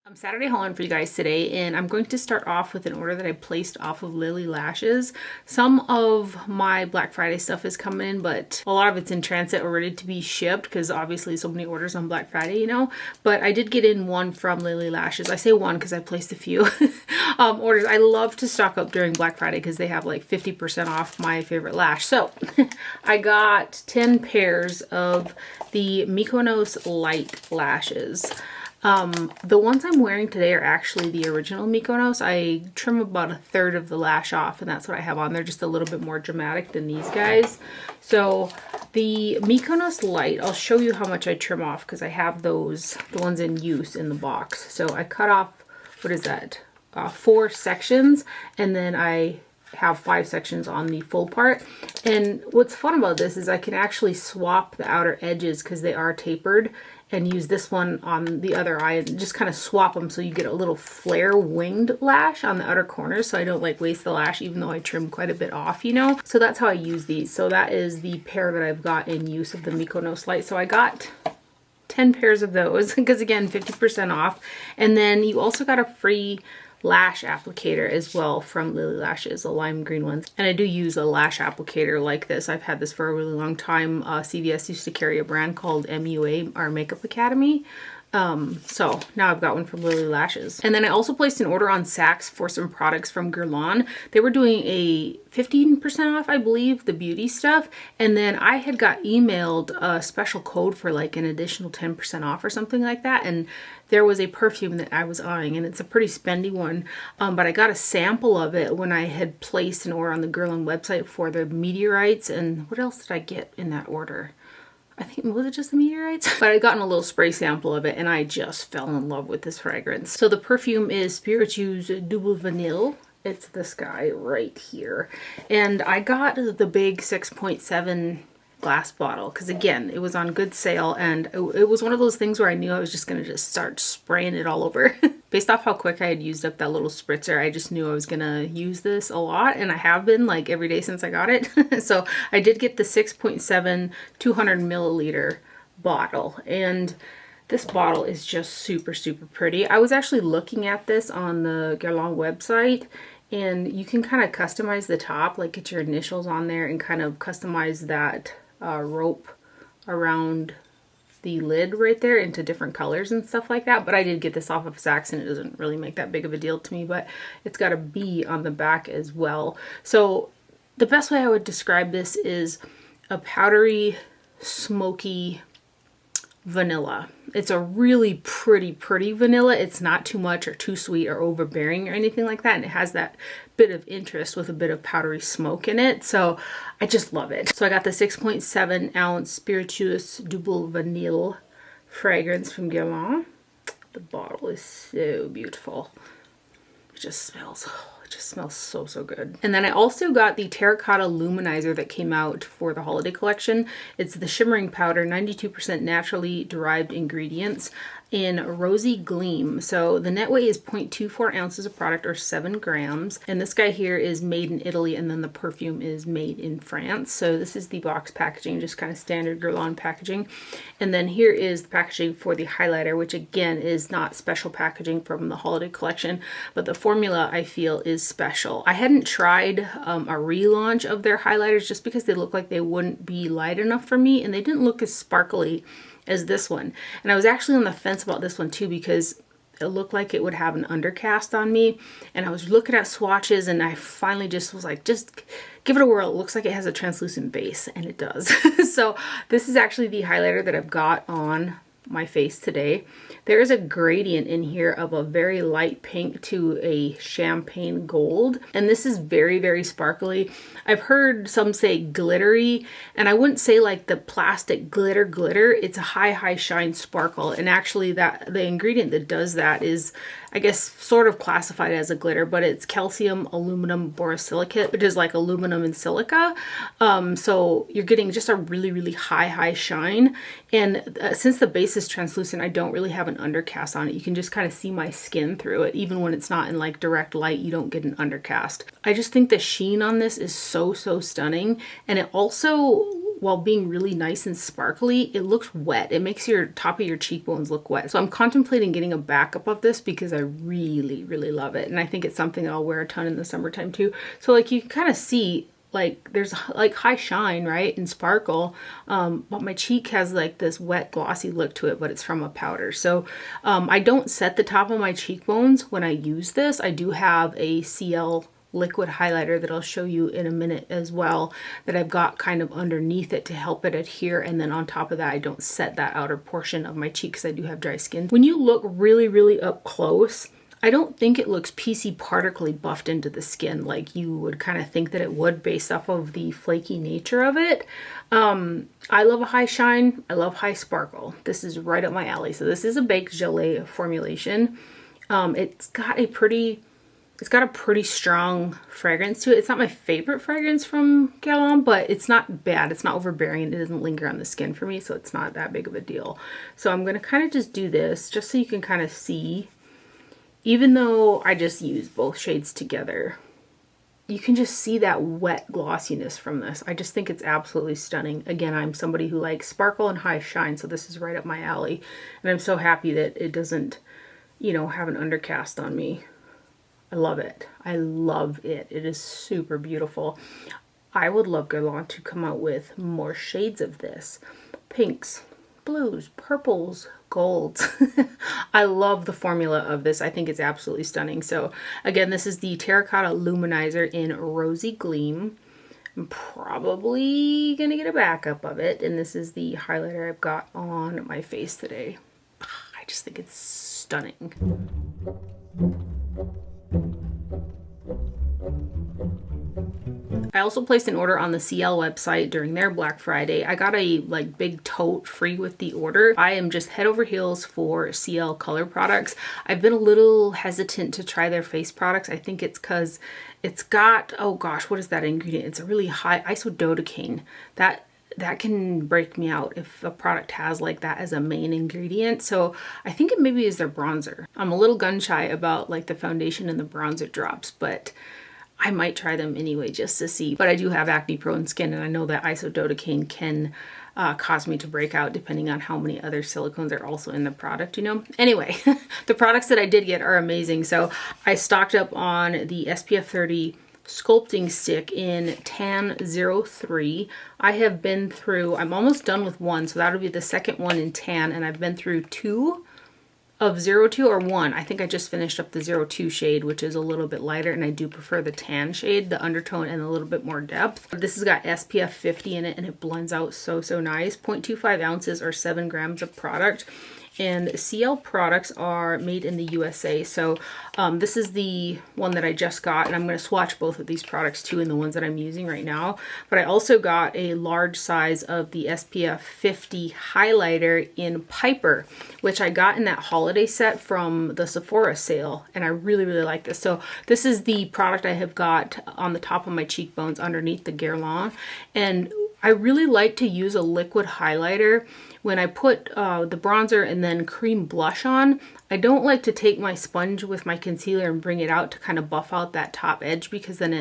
I'm Saturday hauling for you guys today, and I'm going to start off with an order that I placed off of Lily Lashes. Some of my Black Friday stuff has come in, but a lot of it's in transit or ready to be shipped because obviously so many orders on Black Friday, you know. But I did get in one from Lily Lashes. I say one because I placed a few orders. I love to stock up during Black Friday because they have like 50% off my favorite lash. So I got 10 pairs of the Mykonos Light lashes. The ones I'm wearing today are actually the original Mykonos. I trim about a third of the lash off, and that's what I have on. They're just a little bit more dramatic than these guys. So the Mykonos Light, I'll show you how much I trim off because I have those, the ones in use in the box. So I cut off, what is that? 4 sections, and then I have 5 sections on the full part. And what's fun about this is I can actually swap the outer edges because they are tapered, and use this one on the other eye and just kind of swap them so you get a little flare winged lash on the outer corners, so I don't like waste the lash even though I trim quite a bit off, you know. So that's how I use these. So that is the pair that I've got in use of the Mykonos Light. So I got 10 pairs of those because again 50% off, and then you also got a free lash applicator as well from Lily Lashes, the lime green ones. And I do use a lash applicator like this. I've had this for a really long time. CVS used to carry a brand called MUA, our Makeup Academy. So now I've got one from Lily Lashes. And then I also placed an order on Saks for some products from Guerlain. They were doing a 15% off, I believe, the beauty stuff. And then I had got emailed a special code for like an additional 10% off or something like that. And there was a perfume that I was eyeing, and it's a pretty spendy one. But I got a sample of it when I had placed an order on the Guerlain website for the meteorites. And what else did I get in that order? I think, was it just the meteorites? But I'd gotten a little spray sample of it and I just fell in love with this fragrance. So the perfume is Spiritueuse Double Vanille. It's this guy right here. And I got the big 6.7 glass bottle because again, it was on good sale, and it was one of those things where I knew I was just going to just start spraying it all over. Based off how quick I had used up that little spritzer, I just knew I was going to use this a lot, and I have been like every day since I got it. So I did get the 6.7 200 milliliter bottle, and this bottle is just super, super pretty. I was actually looking at this on the Guerlain website, and you can kind of customize the top, like get your initials on there and kind of customize that rope around the lid right there into different colors and stuff like that. But I did get this off of Saks, and it doesn't really make that big of a deal to me, but it's got a B on the back as well. So the best way I would describe this is a powdery, smoky vanilla. It's a really pretty vanilla. It's not too much or too sweet or overbearing or anything like that, and it has that bit of interest with a bit of powdery smoke in it. So I just love it. So I got the 6.7 ounce Spiritueuse Double Vanille fragrance from Guerlain. The bottle is so beautiful. It just smells so good. And then I also got the Terracotta Luminizer that came out for the holiday collection. It's the shimmering powder, 92% naturally derived ingredients in Rosy Gleam. So the net weight is 0.24 ounces of product, or 7 grams. And this guy here is made in Italy, and then the perfume is made in France. So this is the box packaging, just kind of standard Guerlain packaging. And then here is the packaging for the highlighter, which again is not special packaging from the holiday collection, but the formula I feel is special. I hadn't tried a relaunch of their highlighters just because they look like they wouldn't be light enough for me, and they didn't look as sparkly as this one. And I was actually on the fence about this one too because it looked like it would have an undercast on me, and I was looking at swatches, and I finally just was like, just give it a whirl. It looks like it has a translucent base, and it does. So this is actually the highlighter that I've got on my face today. There is a gradient in here of a very light pink to a champagne gold, and this is very sparkly. I've heard some say glittery, and I wouldn't say like the plastic glitter. It's a high shine sparkle, and actually that the ingredient that does that is, I guess, sort of classified as a glitter, but it's calcium aluminum borosilicate, which is like aluminum and silica. So you're getting just a really high shine. And since the base is translucent, I don't really have an undercast on it. You can just kind of see my skin through it. Even when it's not in like direct light, you don't get an undercast. I just think the sheen on this is so stunning. And it also while being really nice and sparkly, it looks wet. It makes your top of your cheekbones look wet. So I'm contemplating getting a backup of this because I really, really love it. And I think it's something that I'll wear a ton in the summertime too. So like you can kind of see, like there's like high shine, right, and sparkle, but my cheek has like this wet glossy look to it, but it's from a powder. So I don't set the top of my cheekbones when I use this. I do have a Ciele liquid highlighter that I'll show you in a minute as well, that I've got kind of underneath it to help it adhere, and then on top of that I don't set that outer portion of my cheek because I do have dry skin. When you look really, really up close, I don't think it looks piecey particly buffed into the skin like you would kind of think that it would based off of the flaky nature of it. I love a high shine. I love high sparkle. This is right up my alley. So this is a baked gelée formulation. It's got a pretty strong fragrance to it. It's not my favorite fragrance from Guerlain, but it's not bad. It's not overbearing. It doesn't linger on the skin for me, so it's not that big of a deal. So I'm going to kind of just do this just so you can kind of see. Even though I just use both shades together, you can just see that wet glossiness from this. I just think it's absolutely stunning. Again, I'm somebody who likes sparkle and high shine, so this is right up my alley. And I'm so happy that it doesn't, you know, have an undercast on me. I love it. I love it. It is super beautiful. I would love Guerlain to come out with more shades of this. Pinks, blues, purples, golds. I love the formula of this. I think it's absolutely stunning. So again, this is the Terracotta Luminizer in Rosy Gleam. I'm probably gonna get a backup of it, and this is the highlighter I've got on my face today. I just think it's stunning. I also placed an order on the Ciele website during their Black Friday. I got a like big tote free with the order. I am just head over heels for Ciele color products. I've been a little hesitant to try their face products. I think it's because it's got, oh gosh, what is that ingredient? It's a really high isododecane. That can break me out if a product has like that as a main ingredient. So I think it maybe is their bronzer. I'm a little gun shy about like the foundation and the bronzer drops, but I might try them anyway just to see. But I do have acne prone skin, and I know that isododecane can cause me to break out depending on how many other silicones are also in the product, you know. Anyway, the products that I did get are amazing. So I stocked up on the SPF 30 sculpting stick in Tan 03. I have been through, I'm almost done with one, so that'll be the second one in tan, and I've been through 2 of 02 or 1. I think I just finished up the 02 shade, which is a little bit lighter, and I do prefer the tan shade, the undertone and a little bit more depth. This has got SPF 50 in it, and it blends out so nice. 0.25 ounces or 7 grams of product. And Ciele products are made in the USA. So this is the one that I just got, and I'm going to swatch both of these products too in the ones that I'm using right now. But I also got a large size of the SPF 50 highlighter in Piper, which I got in that holiday set from the Sephora sale, and I really like this. So this is the product I have got on the top of my cheekbones underneath the Guerlain, and I really like to use a liquid highlighter when I put the bronzer and then cream blush on. I don't like to take my sponge with my concealer and bring it out to kind of buff out that top edge, because then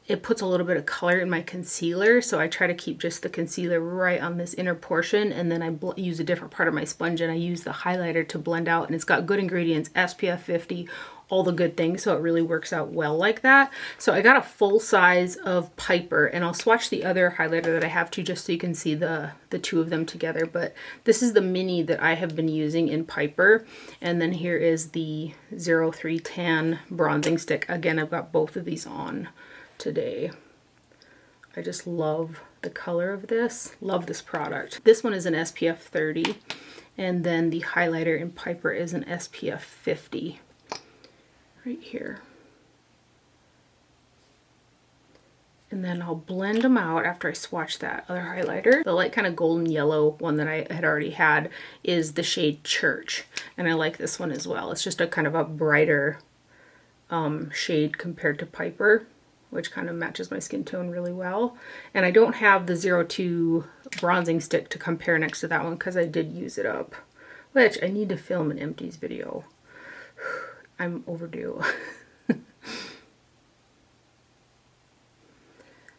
it puts a little bit of color in my concealer. So I try to keep just the concealer right on this inner portion, and then I use a different part of my sponge and I use the highlighter to blend out. And it's got good ingredients, SPF 50, all the good things, so it really works out well like that. So I got a full size of Piper, and I'll swatch the other highlighter that I have too, just so you can see the two of them together. But this is the mini that I have been using in Piper, and then here is the 03 Tan bronzing stick. Again, I've got both of these on today. I just love the color of this. Love this product. This one is an SPF 30, and then the highlighter in Piper is an SPF 50. Right here. And then I'll blend them out after I swatch that other highlighter. The light kind of golden yellow one that I had already had is the shade Church, and I like this one as well. It's just a kind of a brighter shade compared to Piper, which kind of matches my skin tone really well. And I don't have the 02 bronzing stick to compare next to that one because I did use it up, which I need to film an empties video. I'm overdue.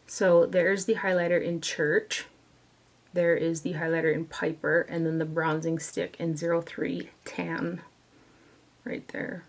So there's the highlighter in Church. There is the highlighter in Piper, and then the bronzing stick in 03 Tan right there.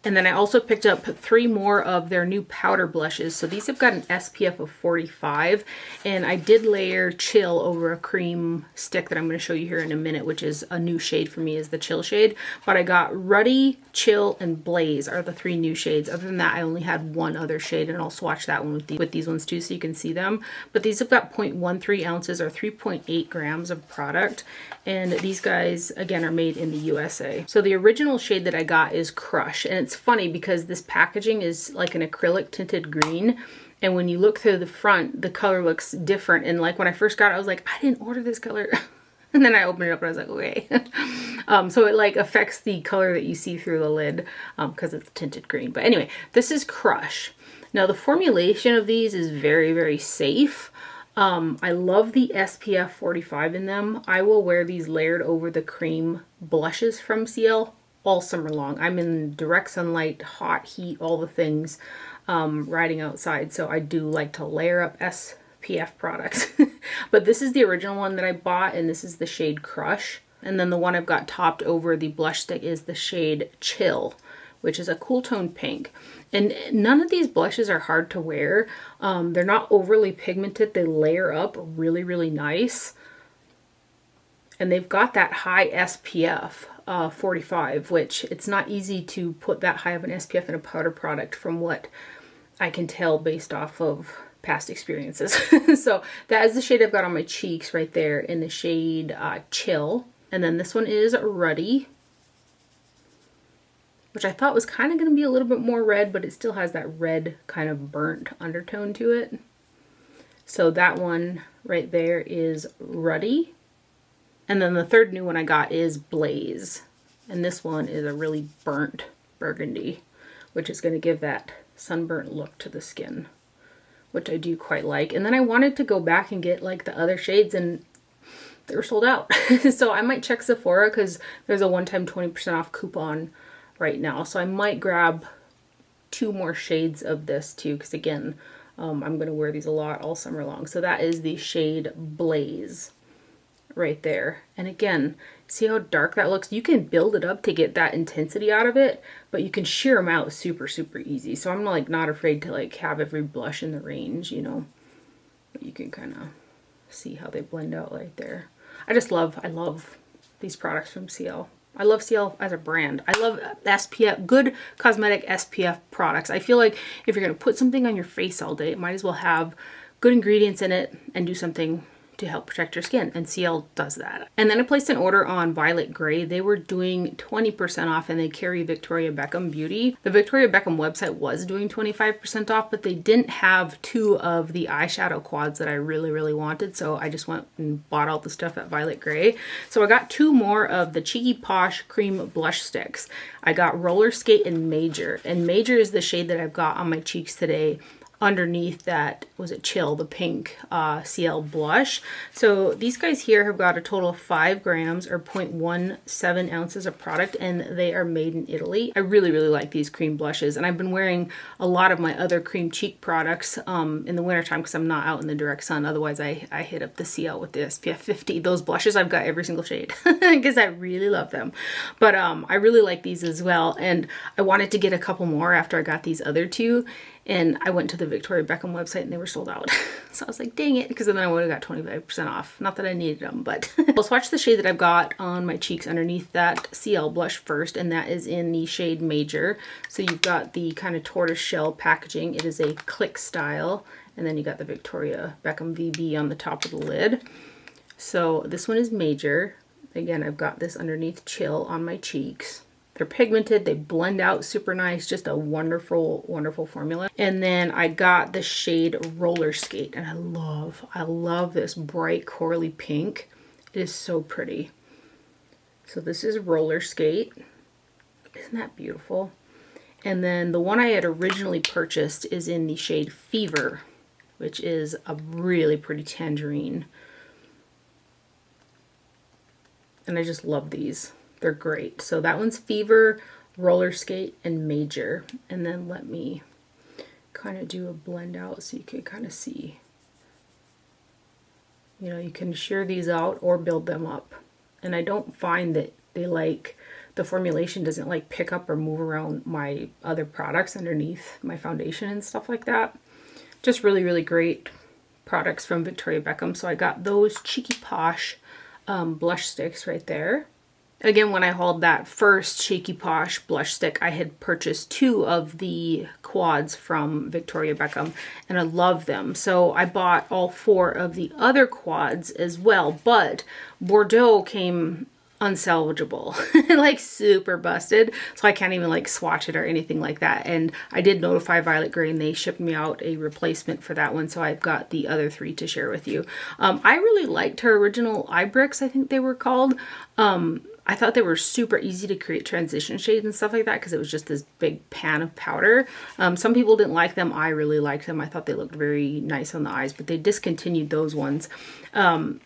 And then I also picked up 3 more of their new powder blushes. So these have got an SPF of 45, and I did layer Chill over a cream stick that I'm going to show you here in a minute, which is a new shade for me, is the Chill shade. But I got Ruddy, Chill, and Blaze are the 3 new shades. Other than that, I only had one other shade, and I'll swatch that one with these ones too so you can see them. But these have got 0.13 ounces or 3.8 grams of product. And these guys, again, are made in the USA. So the original shade that I got is Crush, and it's funny because this packaging is like an acrylic tinted green, and when you look through the front, the color looks different. And like when I first got it, I was like, I didn't order this color. And then I opened it up and I was like, okay. So it like affects the color that you see through the lid because it's tinted green. But anyway, this is Crush. Now the formulation of these is very, very safe. I love the SPF 45 in them. I will wear these layered over the cream blushes from Ciele all summer long. I'm in direct sunlight, hot heat, all the things, riding outside. So I do like to layer up SPF products. But this is the original one that I bought, and this is the shade Crush. And then the one I've got topped over the blush stick is the shade Chill, which is a cool tone pink. And none of these blushes are hard to wear. They're not overly pigmented. They layer up really, really nice. And they've got that high SPF 45, which it's not easy to put that high of an SPF in a powder product from what I can tell based off of past experiences. So that is the shade I've got on my cheeks right there in the shade Chill. And then this one is Ruddy, which I thought was kind of going to be a little bit more red, but it still has that red kind of burnt undertone to it. So that one right there is Ruddy. And then the third new one I got is Blaze. And this one is a really burnt burgundy, which is going to give that sunburnt look to the skin, which I do quite like. And then I wanted to go back and get like the other shades, and they were sold out. So I might check Sephora because there's a one-time 20% off coupon right now. So I might grab 2 more shades of this too, because again, I'm going to wear these a lot all summer long. So that is the shade Blaze right there. And again, see how dark that looks? You can build it up to get that intensity out of it, but you can sheer them out super, super easy. So I'm like not afraid to like have every blush in the range, you know. But you can kind of see how they blend out right there. I love these products from Ciele. I love Ciele as a brand. I love SPF, good cosmetic SPF products. I feel like if you're going to put something on your face all day, it might as well have good ingredients in it and do something to help protect your skin, and Ciele does that. And then I placed an order on Violet Gray. They were doing 20% off, and they carry Victoria Beckham Beauty. The Victoria Beckham website was doing 25% off, but they didn't have 2 of the eyeshadow quads that I really, really wanted, so I just went and bought all the stuff at Violet Gray. So I got 2 more of the Cheeky Posh cream blush sticks. I got Roller Skate and Major, and Major is the shade that I've got on my cheeks today underneath that, was it Chill, the pink Ciele blush. So these guys here have got a total of 5 grams or 0.17 ounces of product, and they are made in Italy. I really, really like these cream blushes, and I've been wearing a lot of my other cream cheek products in the wintertime because I'm not out in the direct sun. Otherwise, I hit up the Ciele with the SPF 50. Those blushes, I've got every single shade because I really love them. But I really like these as well, and I wanted to get a couple more after I got these other 2. And I went to the Victoria Beckham website and they were sold out. So I was like, dang it, because then I would have got 25% off. Not that I needed them, but I'll swatch the shade that I've got on my cheeks underneath that Ciele blush first, and that is in the shade Major. So you've got the kind of tortoise shell packaging. It is a click style, and then you got the Victoria Beckham VB on the top of the lid. So this one is Major. Again, I've got this underneath Chill on my cheeks. They're pigmented, they blend out super nice, just a wonderful, wonderful formula. And then I got the shade Roller Skate, and I love this bright corally pink. It is so pretty. So this is Roller Skate. Isn't that beautiful? And then the one I had originally purchased is in the shade Fever, which is a really pretty tangerine. And I just love these. They're great. So that one's Fever, Roller Skate, and Major. And then let me kind of do a blend out so you can kind of see. You know, you can shear these out or build them up. And I don't find that they like, the formulation doesn't like pick up or move around my other products underneath my foundation and stuff like that. Just really, really great products from Victoria Beckham. So I got those Cheeky Posh blush sticks right there. Again, when I hauled that first Cheeky Posh blush stick, I had purchased 2 of the quads from Victoria Beckham, and I love them. So I bought all 4 of the other quads as well, but Bordeaux came unsalvageable, like super busted, so I can't even like swatch it or anything like that. And I did notify Violet Grey and they shipped me out a replacement for that one, so I've got the other 3 to share with you. I really liked her original eye bricks, I think they were called. I thought they were super easy to create transition shades and stuff like that because it was just this big pan of powder. Some people didn't like them. I really liked them. I thought they looked very nice on the eyes, but they discontinued those ones.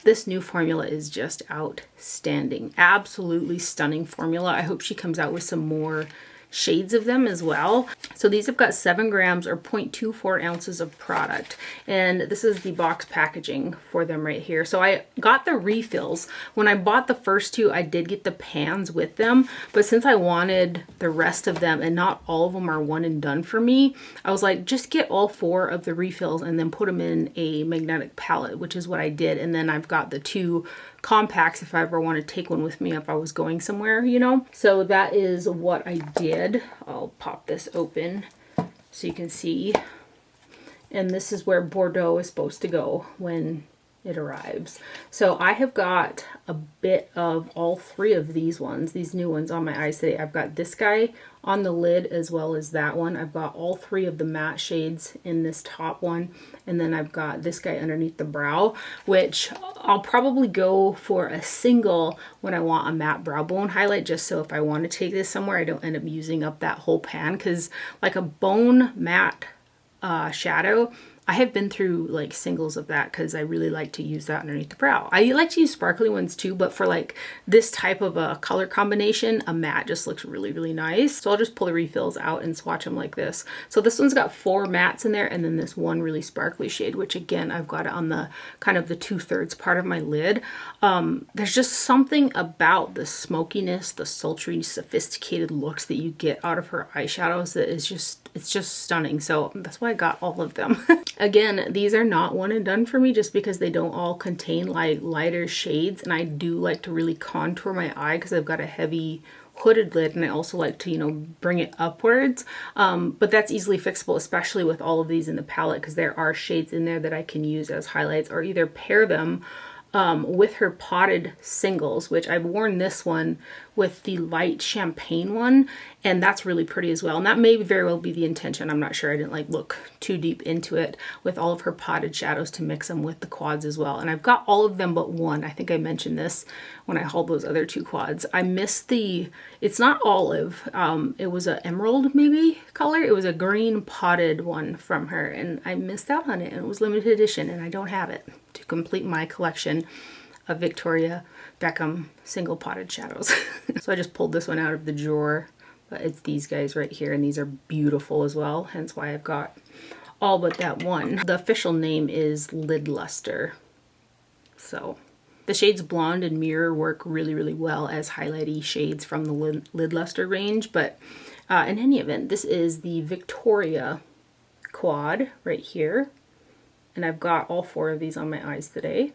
This new formula is just outstanding. Absolutely stunning formula. I hope she comes out with some more shades of them as well. So these have got 7 grams or 0.24 ounces of product, and this is the box packaging for them right here. So I got the refills. When I bought the first 2, I did get the pans with them, but since I wanted the rest of them and not all of them are one and done for me, I was like, just get all 4 of the refills and then put them in a magnetic palette, which is what I did. And then I've got the 2 compacts if I ever want to take one with me if I was going somewhere, you know. So that is what I did. I'll pop this open so you can see. And this is where Bordeaux is supposed to go when it arrives. So I have got a bit of all 3 of these ones, these new ones on my eyes today. I've got this guy on the lid as well as that one. I've got all 3 of the matte shades in this top one. And then I've got this guy underneath the brow, which I'll probably go for a single when I want a matte brow bone highlight, just so if I want to take this somewhere, I don't end up using up that whole pan. Because like a bone matte shadow, I have been through like singles of that because I really like to use that underneath the brow. I like to use sparkly ones too, but for like this type of a color combination, a matte just looks really, really nice. So I'll just pull the refills out and swatch them like this. So this one's got 4 mattes in there and then this one really sparkly shade, which again, I've got it on the kind of the 2/3 part of my lid. There's just something about the smokiness, the sultry, sophisticated looks that you get out of her eyeshadows that is just, it's just stunning. So that's why I got all of them. Again, these are not one and done for me just because they don't all contain like lighter shades, and I do like to really contour my eye because I've got a heavy hooded lid and I also like to, you know, bring it upwards. But that's easily fixable, especially with all of these in the palette, because there are shades in there that I can use as highlights or either pair them with her potted singles, which I've worn this one with the light champagne one, and that's really pretty as well. And that may very well be the intention. I'm not sure. I didn't like look too deep into it with all of her potted shadows to mix them with the quads as well. And I've got all of them but one. I think I mentioned this when I hauled those other 2 quads. I missed the, it's not olive. It was an emerald maybe color. It was a green potted one from her, and I missed out on it, and it was limited edition, and I don't have it to complete my collection of Victoria Beckham single potted shadows. So I just pulled this one out of the drawer, but it's these guys right here, and these are beautiful as well, hence why I've got all but that one. The official name is Lid Luster. So the shades Blonde and Mirror work really, really well as highlighty shades from the Lid Luster range, but in any event, this is the Victoria quad right here, and I've got all 4 of these on my eyes today.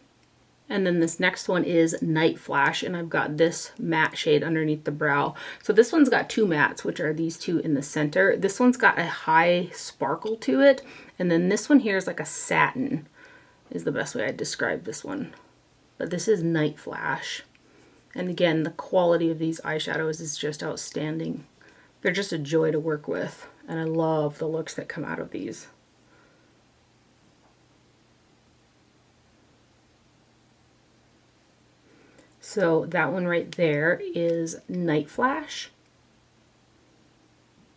And then this next one is Night Flash, and I've got this matte shade underneath the brow. So this one's got 2 mattes, which are these 2 in the center. This one's got a high sparkle to it, and then this one here is like a satin, is the best way I'd describe this one. But this is Night Flash. And again, the quality of these eyeshadows is just outstanding. They're just a joy to work with, and I love the looks that come out of these. So that one right there is Night Flash.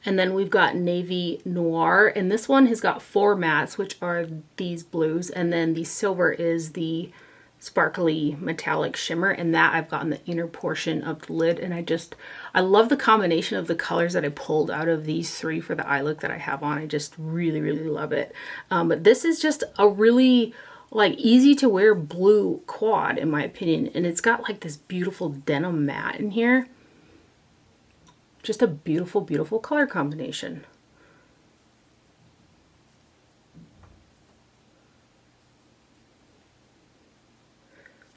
And then we've got Navy Noir, and this one has got 4 mattes, which are these blues, and then the silver is the sparkly metallic shimmer, and that I've got in the inner portion of the lid. And I love the combination of the colors that I pulled out of these 3 for the eye look that I have on. I just really, really love it. But this is just a really like easy to wear blue quad in my opinion. And it's got like this beautiful denim matte in here. Just a beautiful, beautiful color combination.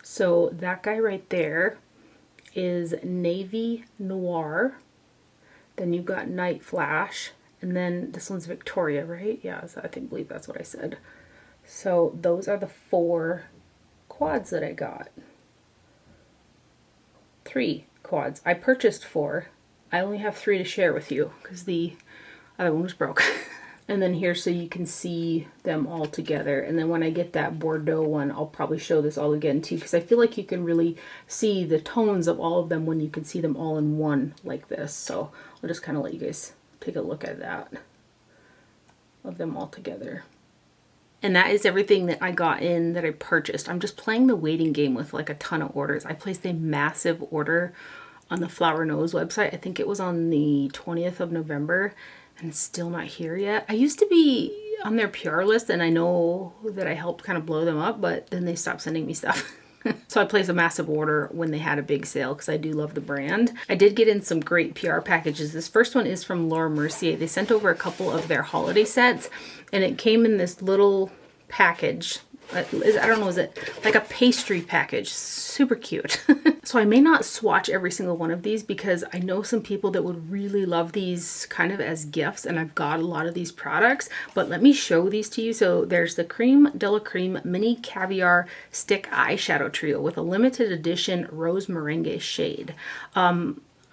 So that guy right there is Navy Noir. Then you've got Night Flash. And then this one's Victoria, right? Yeah, I believe that's what I said. So those are the 4 quads that I got. 3 quads. I purchased 4. I only have 3 to share with you because the other one was broke. And then here so you can see them all together. And then when I get that Bordeaux one, I'll probably show this all again too, because I feel like you can really see the tones of all of them when you can see them all in one like this. So I'll just kind of let you guys take a look at that, of them all together. And that is everything that I got in that I purchased. I'm just playing the waiting game with like a ton of orders. I placed a massive order on the Flower Nose website. I think it was on the 20th of November. And it's still not here yet. I used to be on their PR list and I know that I helped kind of blow them up, but then they stopped sending me stuff. So I placed a massive order when they had a big sale because I do love the brand. I did get in some great PR packages. This first one is from Laura Mercier. They sent over a couple of their holiday sets and it came in this little package. I don't know, is it like a pastry package? Super cute. So I may not swatch every single one of these because I know some people that would really love these kind of as gifts, and I've got a lot of these products, but let me show these to you. So there's the Creme de la Creme Mini Caviar Stick Eyeshadow Trio with a limited edition Rose Merengue shade.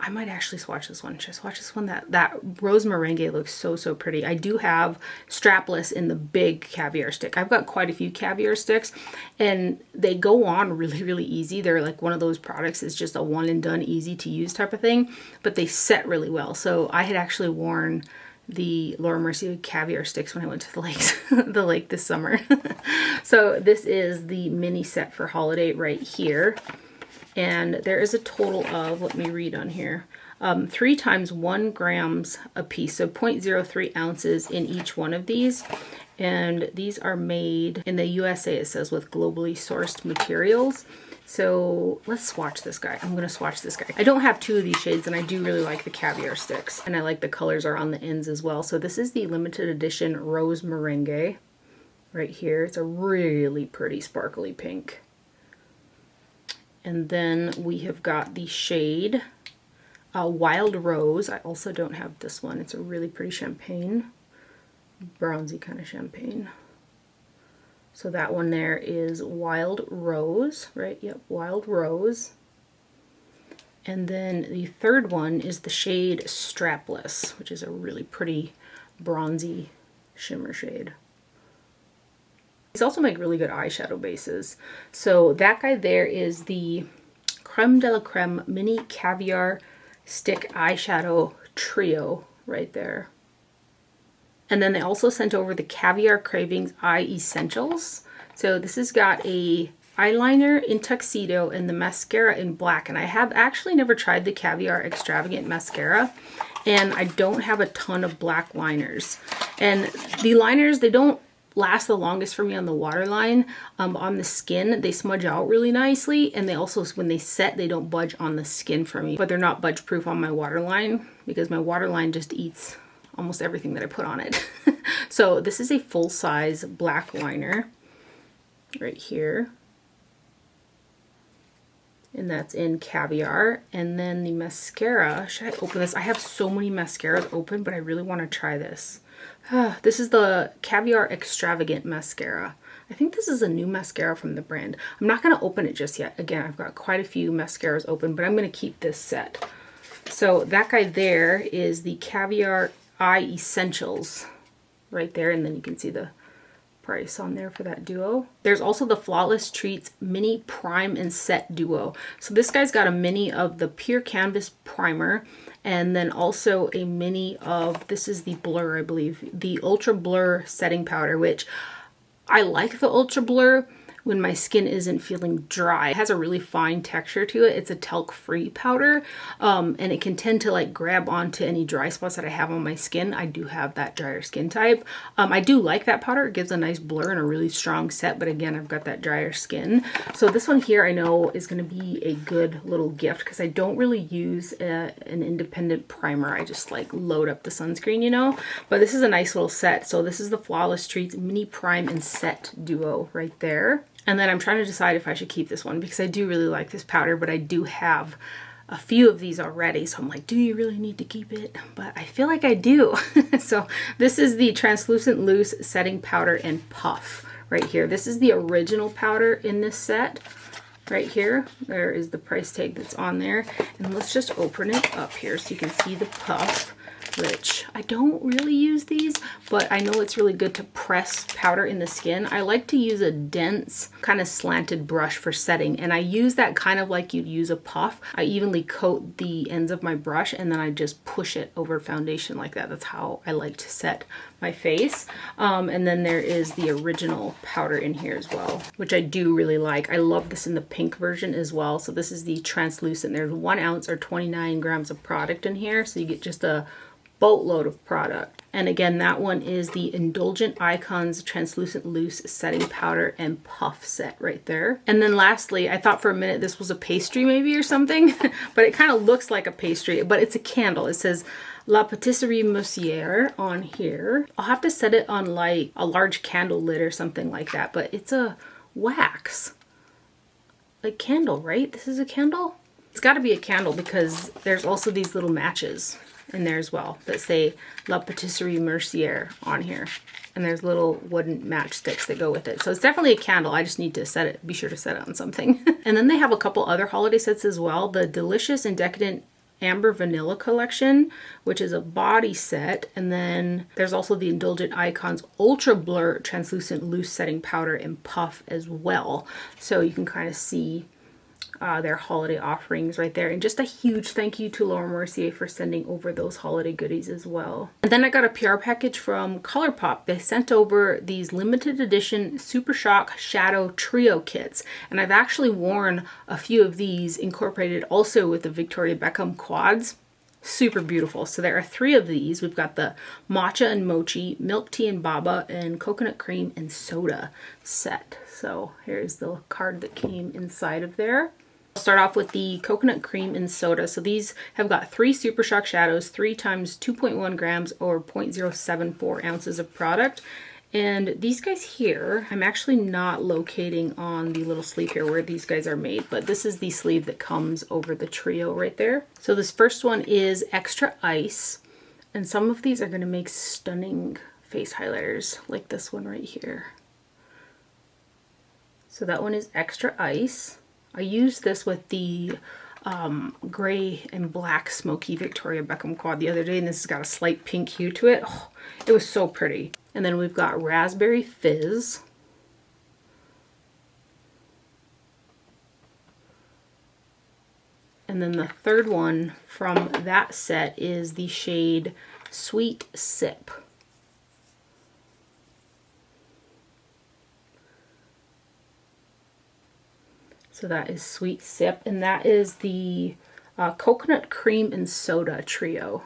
I might actually swatch this one. Should I swatch this one? That Rose Merengue looks so, so pretty. I do have strapless in the big caviar stick. I've got quite a few caviar sticks and they go on really, really easy. They're like one of those products. It's just a one and done, easy to use type of thing, but they set really well. So I had actually worn the Laura Mercier caviar sticks when I went to the lakes, the lake this summer. So this is the mini set for holiday right here. And there is a total of, let me read on here, 3 times 1 grams a piece, so 0.03 ounces in each one of these. And these are made in the USA, it says, with globally sourced materials. So let's swatch this guy. I'm going to swatch this guy. I don't have 2 of these shades and I do really like the caviar sticks. And I like the colors are on the ends as well. So this is the limited edition Rose Merengue right here. It's a really pretty sparkly pink. And then we have got the shade Wild Rose. I also don't have this one. It's a really pretty champagne, bronzy kind of champagne. So that one there is Wild Rose, right? Yep, Wild Rose. And then the third one is the shade Strapless, which is a really pretty bronzy shimmer shade. These also make really good eyeshadow bases. So that guy there is the Creme de la Creme Mini Caviar Stick Eyeshadow Trio right there. And then they also sent over the Caviar Cravings Eye Essentials. So this has got a eyeliner in tuxedo and the mascara in black. And I have actually never tried the Caviar Extravagant Mascara. And I don't have a ton of black liners. And the liners, they don't last the longest for me on the waterline. On the skin, they smudge out really nicely, and they also, when they set, they don't budge on the skin for me, but they're not budge proof on my waterline because my waterline just eats almost everything that I put on it. So this is a full-size black liner right here, and that's in Caviar. And then the mascara, should I open this? I have so many mascaras open, but I really want to try this. This is the Caviar Extravagant Mascara. I think this is a new mascara from the brand. I'm not going to open it just yet. Again, I've got quite a few mascaras open, but I'm going to keep this set. So that guy there is the Caviar Eye Essentials right there, and then you can see the price on there for that duo. There's also the Flawless Treats Mini Prime and Set Duo. So this guy's got a mini of the Pure Canvas Primer, and then also a mini of, this is the Blur, I believe, the Ultra Blur Setting Powder, which I like the Ultra Blur, when my skin isn't feeling dry. It has a really fine texture to it. It's a talc-free powder, and it can tend to like grab onto any dry spots that I have on my skin. I do have that drier skin type. I do like that powder. It gives a nice blur and a really strong set, but again, I've got that drier skin. So this one here I know is going to be a good little gift because I don't really use an independent primer. I just like load up the sunscreen, you know, but this is a nice little set. So this is the Flawless Treats Mini Prime and Set Duo right there. And then I'm trying to decide if I should keep this one because I do really like this powder, but I do have a few of these already. So I'm like, do you really need to keep it? But I feel like I do. So this is the Translucent Loose Setting Powder and Puff right here. This is the original powder in this set right here. There is the price tag that's on there. And let's just open it up here so you can see the puff, which I don't really use these, but I know it's really good to press powder in the skin. I like to use a dense kind of slanted brush for setting, and I use that kind of like you'd use a puff. I evenly coat the ends of my brush and then I just push it over foundation like that. That's how I like to set my face. And then there is the original powder in here as well, which I do really like. I love this in the pink version as well. So this is the translucent. There's 1 ounce or 29 grams of product in here, so you get just a boatload of product. And again, that one is the Indulgent Icons Translucent Loose Setting Powder and Puff set right there. And then lastly, I thought for a minute this was a pastry maybe or something, but it kind of looks like a pastry, but it's a candle. It says La Patisserie Mercier on here. I'll have to set it on like a large candle lid or something like that, but it's a wax. Like candle, right? This is a candle? It's got to be a candle because there's also these little matches in there as well that say La Patisserie Mercier on here, and there's little wooden matchsticks that go with it. So it's definitely a candle. I just need to set it, be sure to set it on something. And then they have a couple other holiday sets as well. The Delicious and Decadent Amber Vanilla collection, which is a body set, and then there's also the Indulgent Icons Ultra Blur Translucent Loose Setting Powder and Puff as well. So you can kind of see their holiday offerings right there. And just a huge thank you to Laura Mercier for sending over those holiday goodies as well. And then I got a PR package from Colourpop. They sent over these limited edition Super Shock Shadow Trio kits. And I've actually worn a few of these incorporated also with the Victoria Beckham quads. Super beautiful. So there are 3 of these. We've got the Matcha and Mochi, Milk Tea and Baba, and Coconut Cream and Soda set. So here's the card that came inside of there. I'll start off with the Coconut Cream and Soda. So these have got 3 Super Shock shadows, 3 times 2.1 grams or 0.074 ounces of product. And these guys here, I'm actually not locating on the little sleeve here where these guys are made, but this is the sleeve that comes over the trio right there. So this first one is Extra Ice, and some of these are going to make stunning face highlighters like this one right here. So that one is Extra Ice. I used this with the gray and black smoky Victoria Beckham quad the other day, and this has got a slight pink hue to it. Oh, it was so pretty. And then we've got Raspberry Fizz. And then the third one from that set is the shade Sweet Sip. So that is Sweet Sip, and that is the Coconut Cream and Soda trio.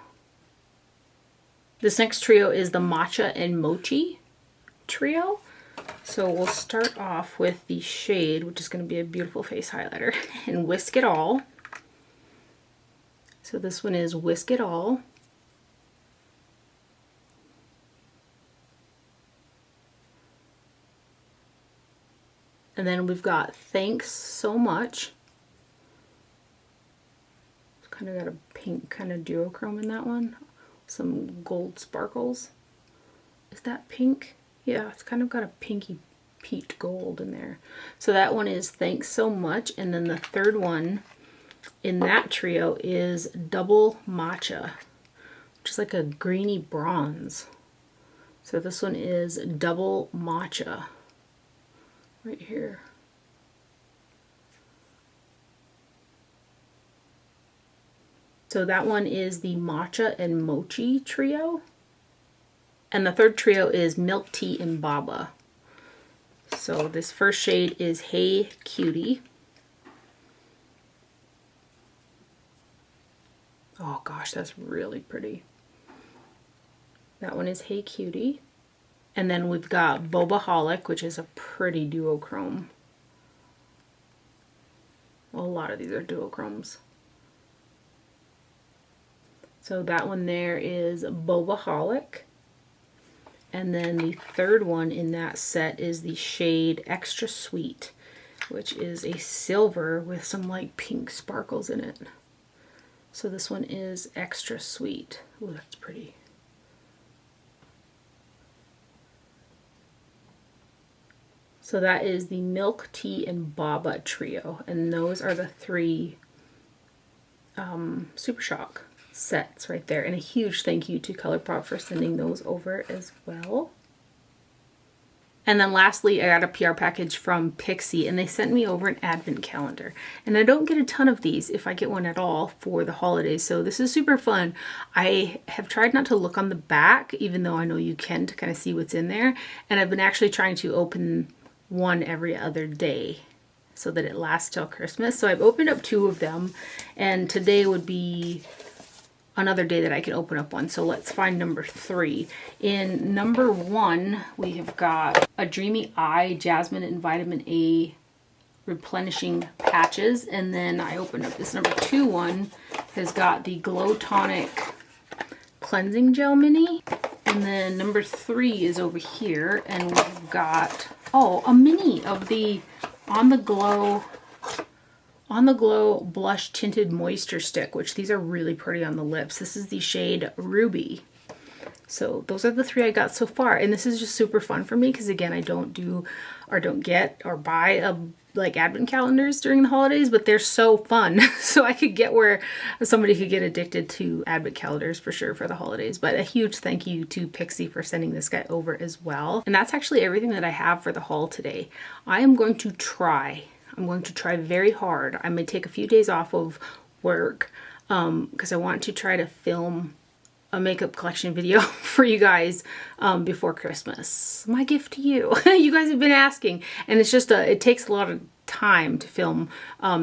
This next trio is the Matcha and Mochi trio. So we'll start off with the shade, which is going to be a beautiful face highlighter, and Whisk It All. So this one is Whisk It All. And then we've got Thanks So Much. It's kind of got a pink kind of duochrome in that one. Some gold sparkles. Is that pink? Yeah, it's kind of got a pinky peach gold in there. So that one is Thanks So Much. And then the third one in that trio is Double Matcha, which is like a greeny bronze. So this one is Double Matcha. Right here. So that one is the Matcha and Mochi trio. And the third trio is Milk Tea and Baba. So this first shade is Hey Cutie. Oh gosh, that's really pretty. That one is Hey Cutie. And then we've got Bobaholic, which is a pretty duochrome. Well, a lot of these are duochromes. So that one there is Bobaholic. And then the third one in that set is the shade Extra Sweet, which is a silver with some like pink sparkles in it. So this one is Extra Sweet. Ooh, that's pretty. So that is the Milk Tea and Baba trio, and those are the three Super Shock sets right there. And a huge thank you to Colourpop for sending those over as well. And then lastly, I got a PR package from Pixi, and they sent me over an advent calendar. And I don't get a ton of these, if I get one at all, for the holidays. So this is super fun. I have tried not to look on the back, even though I know you can, to kind of see what's in there. And I've been actually trying to open one every other day so that it lasts till Christmas. So I've opened up 2 of them, and today would be another day that I can open up one. So let's find number 3. In number 1, we have got a Dreamy Eye Jasmine and Vitamin A replenishing patches. And then I opened up this number 2 one, has got the Glow Tonic Cleansing Gel Mini. And then number 3 is over here, and we've got, oh, a mini of the On the Glow Blush Tinted Moisture Stick, which these are really pretty on the lips. This is the shade Ruby. So those are the 3 I got so far, and this is just super fun for me because, again, I don't do or don't get or buy like advent calendars during the holidays, but they're so fun. So I could get where somebody could get addicted to advent calendars for sure for the holidays. But a huge thank you to Pixi for sending this guy over as well. And that's actually everything that I have for the haul today. I'm going to try very hard. I may take a few days off of work because I want to try to film a makeup collection video for you guys before Christmas. My gift to you. You guys have been asking, and it's just it takes a lot of time to film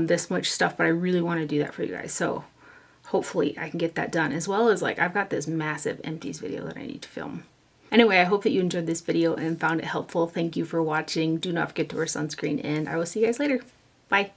this much stuff, but I really want to do that for you guys. So hopefully I can get that done, as well as like I've got this massive empties video that I need to film. Anyway, I hope that you enjoyed this video and found it helpful. Thank you for watching. Do not forget to wear sunscreen, and I will see you guys later. Bye.